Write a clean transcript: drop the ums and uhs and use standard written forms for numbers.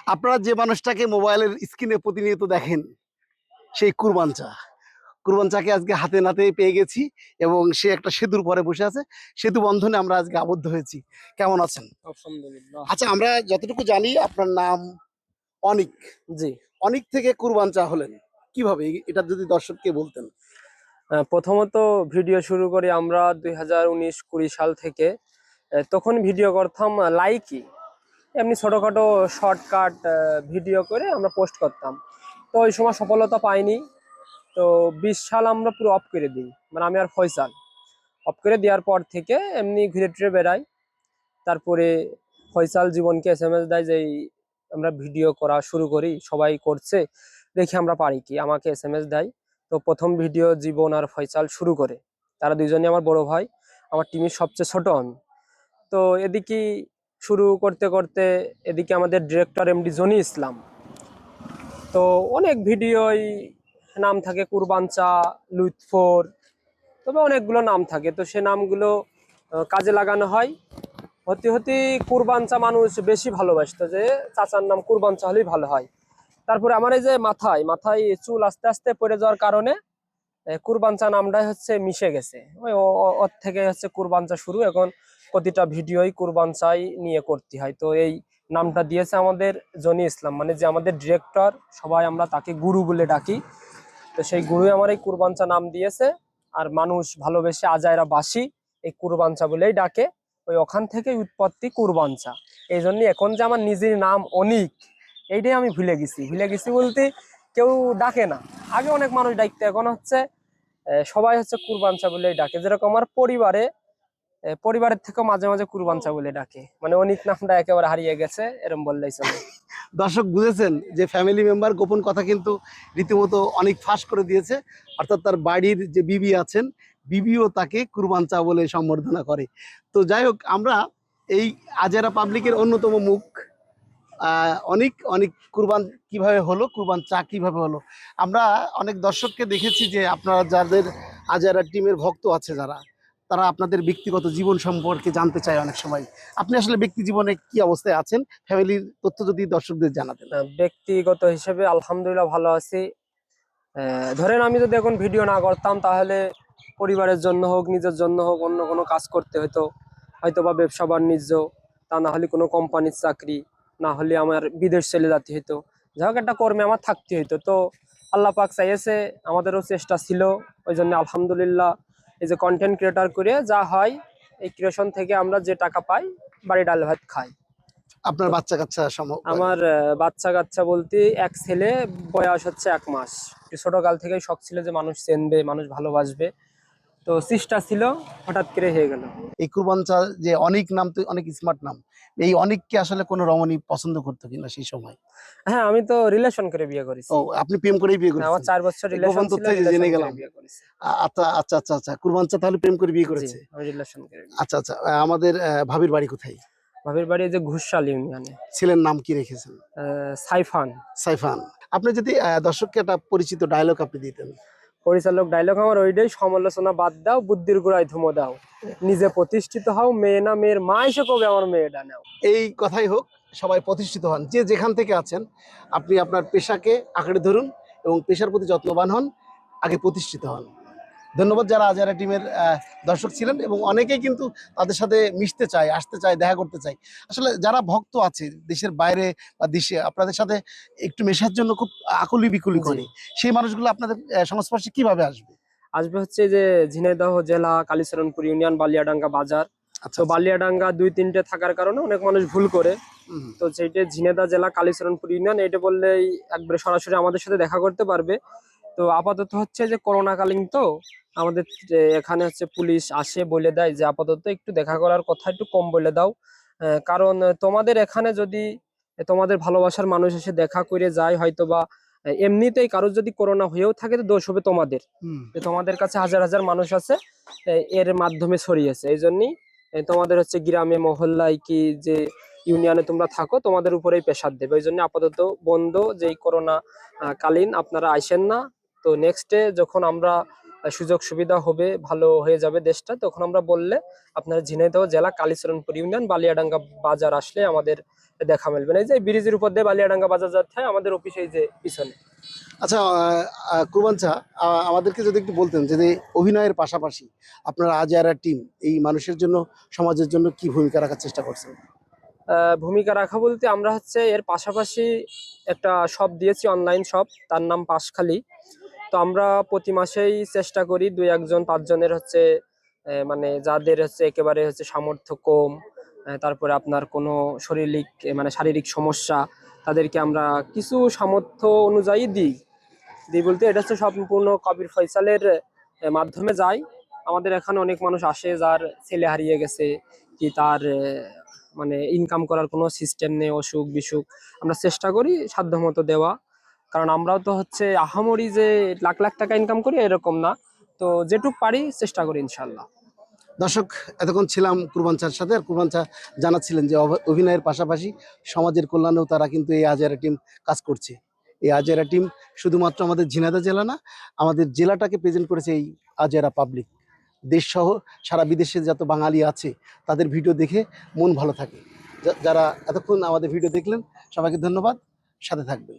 আপনারা যে মানুষটাকে মোবাইলের স্ক্রিনে প্রতিনিয়ত দেখেন, সেই কুরবান চাকে আজকে হাতে নাতে পেয়ে গেছি এবং সে একটা সেতুর পরে বসে আছে। সেতু বন্ধনে আমরা আজকে আবদ্ধ হয়েছি। কেমন আছেন? আলহামদুলিল্লাহ। আচ্ছা, আমরা যতটুকু জানি আপনার নাম অনিক। জি। অনিক থেকে কুরবান চা হলেন কিভাবে, এটা যদি দর্শককে বলতেন। প্রথমত ভিডিও শুরু করি আমরা 2019-20 সাল থেকে। তখন ভিডিও করতাম লাইকি, এমনি ছোটখাটো শর্টকাট ভিডিও করে আমরা পোস্ট করতাম। তো ওই সময় সফলতা পাইনি। তো 20 সাল আমরা পুরো অফ করে দিই, মানে আমি আর ফয়সাল অফ করে দেওয়ার পর থেকে এমনি ঘুরে টুরে বেড়াই। তারপরে ফয়সাল জীবনকে SMS দেয় যে আমরা ভিডিও করা শুরু করি, সবাই করছে, দেখি আমরা পারি কি, আমাকে SMS দেয়। তো প্রথম ভিডিও জীবন আর ফয়সাল শুরু করে। তারা দুইজনই আমার বড় ভাই, আমার টিমের সবচেয়ে ছোট আমি। তো এদিকে শুরু করতে করতে এদিকে আমাদের ডিরেক্টর MD জনি ইসলাম। তো অনেক ভিডিওই নাম থাকে কুরবান চা, লুৎফর, তবে অনেকগুলো নাম থাকে। তো সে নামগুলো কাজে লাগানো হয়। হতে হতে কুরবান চা মানুষ বেশি ভালোবাসতো, যে চাচার নাম কুরবান চা হলেই ভালো হয়। তারপরে আমার এই যে মাথায় মাথায় চুল আস্তে আস্তে পড়ে যাওয়ার কারণে কুরবান চা নামটাই হচ্ছে মিশে গেছে। ওই ওর থেকে হচ্ছে কুরবান চা শুরু। এখন প্রতিটা ভিডিওই কুরবান চাই নিয়ে করতে হয়। তো এই নামটা দিয়েছে আমাদের জনি ইসলাম, মানে যে আমাদের ডিরেক্টর, সবাই আমরা তাকে গুরু বলে ডাকি। তো সেই গুরুই আমার এই কুরবান চা নাম দিয়েছে। আর মানুষ ভালোবেসে আজায়রা বাসি এই কুরবান চা বলেই ডাকে। ওই ওখান থেকে উৎপত্তি কুরবান চা। এই জন্য এখন যে আমার নিজের নাম অনিক, এইটাই আমি ভুলে গেছি বলতে কেউ ডাকে না। আগে অনেক মানুষ ডাকতে, এখন হচ্ছে সবাই হচ্ছে কুরবান চা বলেই ডাকে। যেরকম আমার পরিবারের থেকেও মাঝে মাঝে কুরবান চা বলে ডাকে, মানে অনিক নামটা একেবারে হারিয়ে গেছে এরকম বললেই চলে। দর্শক বুঝেছেন যে ফ্যামিলি মেম্বার গোপন কথা কিন্তু রীতিমতো অনেক ফাঁস করে দিয়েছে। অর্থাৎ তার বাড়ির যে বিবি আছেন, বিবিও তাকে কুরবান চা বলে সম্বর্ধনা করে। তো যাই হোক, আমরা এই আজেরা পাবলিকের অন্যতম মুখ অনেক অনেক কুরবান কিভাবে হলো, কুরবান চা কিভাবে হলো। আমরা অনেক দর্শককে দেখেছি যে আপনারা যাদের আজেরা টিমের ভক্ত আছে যারা, তারা আপনাদের ব্যক্তিগত জীবন সম্পর্কে জানতে চায় অনেক সময়। আপনি আসলে ব্যক্তি জীবনে কি অবস্থায় আছেন, ফ্যামিলির তথ্য যদি দর্শকদের জানাতেন। ব্যক্তিগত হিসেবে আলহামদুলিল্লাহ ভালো আছি। ধরেন আমি যদি এখন ভিডিও না করতাম, তাহলে পরিবারের জন্য হোক, নিজের জন্য হোক, অন্য কোনো কাজ করতে হতো, হয়তো বা ব্যবসা বাণিজ্য, তা না হলে কোনো কোম্পানির চাকরি, না হলে আমার বিদেশ চলে যেতে হতো। যাই হোক, একটা কর্মে আমার থাকতে হতো। তো আল্লাহ পাক চাইছে, আমাদেরও চেষ্টা ছিল। ওই জন্য আলহামদুলিল্লাহ এই যে কন্টেন্ট ক্রিয়েটার করে যা হয়, এই ক্রিয়েশন থেকে আমরা যে টাকা পাই, বাড়ি ডাল ভাত খাই। আপনার বাচ্চা কাচ্চা আমার বাচ্চা কাচ্চা বলতে এক ছেলে, বয়স হচ্ছে 1 মাস। ছোটকাল থেকেই শখ ছিল যে মানুষ চেনবে, মানুষ ভালোবাসবে। তো চেষ্টা ছিল, হঠাৎ করে হয়ে গেল। এই কুরবান চা যে অনেক নাম, তো অনেক স্মার্ট নাম। এই অনেককে আসলে কোনো রমণী পছন্দ করতো কিনা সেই সময়? হ্যাঁ, আমি তো রিলেশন করে বিয়ে ও, করেছি। আপনি প্রেম করেই বিয়ে হ্যাঁ, আমার করেছেন? 4 বছর এই রিলেশন গোপন ছিল, তথ্য যে রিলেশন জেনে করে গেলাম। বিয়ে করেছি। আচ্ছা আচ্ছা আচ্ছা আচ্ছা, কুরবান চা তাহলে প্রেম করে বিয়ে জি, করেছে। আমি রিলেশন করে বিয়ে। আচ্ছা আচ্ছা, আমাদের ভাবির বাড়ি কোথায়? ভাবির বাড়ি যে ঘুষশাল ইউনিয়নে। ছেলের নাম কি রেখেছেন? সাইফান। সাইফান। আপনি যদি দর্শককে একটা পরিচিত ডায়লগ আপনি দিতেন। পরিচালক ডায়লগ আমার ওইটাই, সমালোচনা বাদ দাও, বুদ্ধির গোড়ায় ধুমো দাও, নিজে প্রতিষ্ঠিত হও, মেয়ে না মেয়ের মা এসে কবে আমার মেয়েটা নাও। এই কথাই হোক, সবাই প্রতিষ্ঠিত হন, যে যেখান থেকে আছেন। আপনি আপনার পেশাকে আঁকড়ে ধরুন এবং পেশার প্রতি যত্নবান হন, আগে প্রতিষ্ঠিত হন। ধন্যবাদ যারা আজারা টিমের দর্শক ছিলেন, এবং অনেকেই কিন্তু তাদের সাথে মিশতে চায়, আসতে চায়, দেখা করতে চায়। আসলে যারা ভক্ত আছে দেশের বাইরে বা দেশে, আপনাদের সাথে একটু মেশার জন্য খুব আকুলি বিকুলি জি। করে, সেই মানুষগুলো আপনাদের সংস্পর্শে কিভাবে আসবে? আসবে হচ্ছে যে ঝিনাইদহ জেলা কালীচরণপুর ইউনিয়ন বালিয়াডাঙ্গা বাজার। আচ্ছা তো আচ্ছা। বালিয়াডাঙ্গা 2-3টে থাকার কারণে অনেক মানুষ ভুল করে। হুম। তো সেইটা ঝিনাইদহ জেলা কালীচরণপুর ইউনিয়ন, এটা বললেই একবারে সরাসরি আমাদের সাথে দেখা করতে পারবে। তো আপাতত হচ্ছে যে করোনাকালীন, তো আমাদের এখানে হচ্ছে পুলিশ আসে, বলে দেয় যে আপাতত একটু দেখা করার কথা একটু কম বলে দাও। কারণ তোমাদের এখানে যদি তোমাদের ভালোবাসার মানুষ এসে দেখা করে যায়, হয়তো বা এমনিতেই কারোর যদি করোনা হয়েও থাকে, তো দোষ হবে তোমাদের। হুম। যে তোমাদের কাছে হাজার হাজার মানুষ আছে, এর মাধ্যমে ছড়িয়েছে। এই জন্যই তোমাদের হচ্ছে গ্রামে মহল্লায় কি যে ইউনিয়নে তোমরা থাকো, তোমাদের উপরেই প্রেসার দেবে। ওই জন্য আপাতত বন্ধ, যে এই করোনা কালীন আপনারা আইসেন না। তো নেক্সটে যখন আমরা সুযোগ সুবিধা হবে, ভালো হয়ে যাবে দেশটা, তখন আমরা বললে আপনারা ঝিনাইদহ জেলা কালীচরণপুর ইউনিয়ন বালিয়াডাঙ্গা বাজার আসলে আমাদের দেখা মিলবে না। এই যে ব্রিজের উপর দিয়ে বালিয়াডাঙ্গা বাজার যাচ্ছে হয়, আমাদের অফিস এই যে পিছনে। আচ্ছা, কুরবান চা, আমাদেরকে যদি একটু বলতেন যে অভিনয়ের পাশাপাশি আপনার আজেরা টিম এই মানুষের জন্য, সমাজের জন্য কি ভূমিকা রাখার চেষ্টা করছেন? ভূমিকা রাখা বলতে আমরা হচ্ছে এর পাশাপাশি একটা শপ দিয়েছি, অনলাইন শপ, তার নাম পাশখালি। তো আমরা প্রতি মাসেই চেষ্টা করি 2-1-5 জনের হচ্ছে মানে যাদের হচ্ছে একেবারে হচ্ছে সামর্থ্য কম, তারপরে আপনার কোনো শারীরিক মানে শারীরিক সমস্যা, তাদেরকে আমরা কিছু সামর্থ্য অনুযায়ী দিই। দিই বলতে এটা হচ্ছে সম্পূর্ণ কবির ফয়সালের মাধ্যমে যায়। আমাদের এখানে অনেক মানুষ আসে যার ছেলে হারিয়ে গেছে, কি তার মানে ইনকাম করার কোনো সিস্টেম নেই, অসুখ বিসুখ, আমরা চেষ্টা করি সাধ্যমতো দেওয়া। কারণ আমরাও তো হচ্ছে আহামরি যে লাখ লাখ টাকা ইনকাম করি এরকম না, তো যেটুক পারি চেষ্টা করি ইনশাল্লাহ। দর্শক, এতক্ষণ ছিলাম কুরবান চার সাথে, আর কুরবান চা জানাচ্ছিলেন যে অভিনয়ের পাশাপাশি সমাজের কল্যাণেও তারা কিন্তু এই আজেরা টিম কাজ করছে। এই আজেরা টিম শুধুমাত্র আমাদের ঝিনাইদহ জেলা না, আমাদের জেলাটাকে প্রেজেন্ট করেছে এই আজেরা পাবলিক। দেশ সহ সারা বিদেশে যত বাঙালি আছে তাদের ভিডিও দেখে মন ভালো থাকে। যারা এতক্ষণ আমাদের ভিডিও দেখলেন, সবাইকে ধন্যবাদ, সাথে থাকবেন।